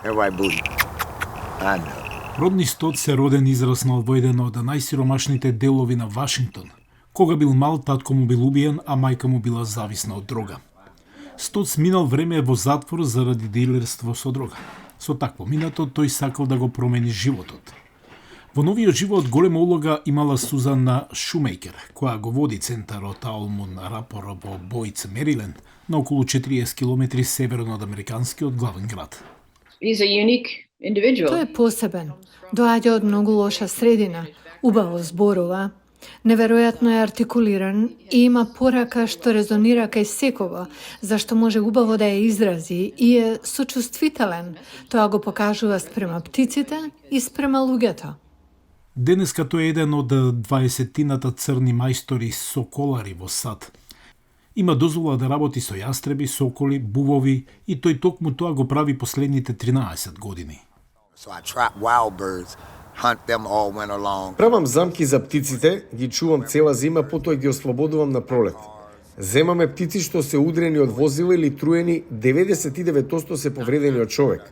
Everybody booty. I know. Родни Стоц се роден и израснал во еден од најсиромашните делови на Вашингтон. Кога бил мал, татко му бил убиен, а мајка му била зависна од дрога. Стоц минал време во затвор заради дилерство со дрога. Со такво минато тој сакал да го промени животот. Во новиот живот голема улога имала Сузана Шумейкер, која го води центарот Алмун Рапор во Бојц, Мериленд, на околу 40 км северно од американскиот главен град. Тој е посебен. Доаѓа од многу лоша средина, убаво зборува, неверојатно е артикулиран и има порака што резонира кај секого, зашто може убаво да ја изрази и е сочувствителен. Тоа го покажува спрема птиците и спрема луѓето. Денеска тој е еден од 20-тината црни мајстори соколари во САД. Има дозвола да работи со јастреби, соколи, бувови и тој токму тоа го прави последните 13 години. So I trap wild birds, hunt them all winter long. Правам замки за птиците, ги чувам цела зима, потоа ги ослободувам на пролет. Земаме птици што се удрени од возила или труени, 99% се повредени од човек.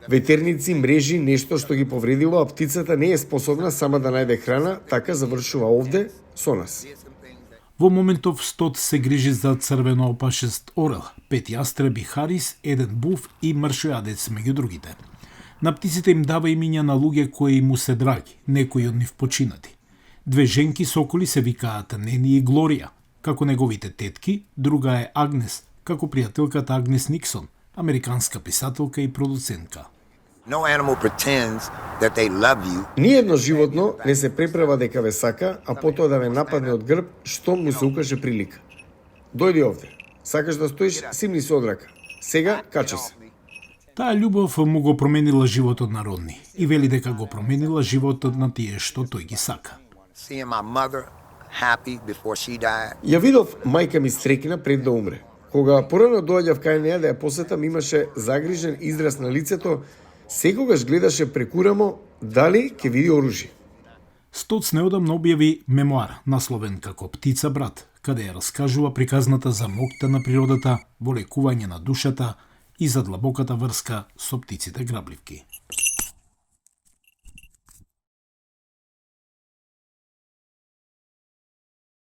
Ветерници, мрежи, нешто што ги повредило, а птицата не е способна сама да најде храна, така завршува овде со нас. Во моментов Стот се грижи за црвено опашест орел, 5 јастреби Харис, 1 був и мршојадец меѓу другите. На птиците им дава имиња на луѓе кои му се драги, некои од нив починати. 2 женки соколи се викаат Нени и Глорија, како неговите тетки, друга е Агнес, како пријателката Агнес Никсон, американска писателка и продуцентка. No animal pretends that they love you. Ниедно животно не се преправа дека ве сака, а потоа да ве нападне од грб, што му се укаже прилика. Дојди овде. Сакаш да стоиш, симни се од рака. Сега качи се. Таа љубов му го променила животот на Родни и вели дека го променила животот на тие што тој ги сака. Seeing my mother happy before she died. Ја видов мајка ми стрекна пред да умре. Кога порано доаѓав кај неа да ја посетам, имаше загрижен израз на лицето, секогаш гледаше прекурамо дали ќе види оружје. Стоц неодамно објави мемоар, насловен како Птица брат, каде ја раскажува приказната за моќта на природата, во лекување на душата и за длабоката врска со птиците грабливки.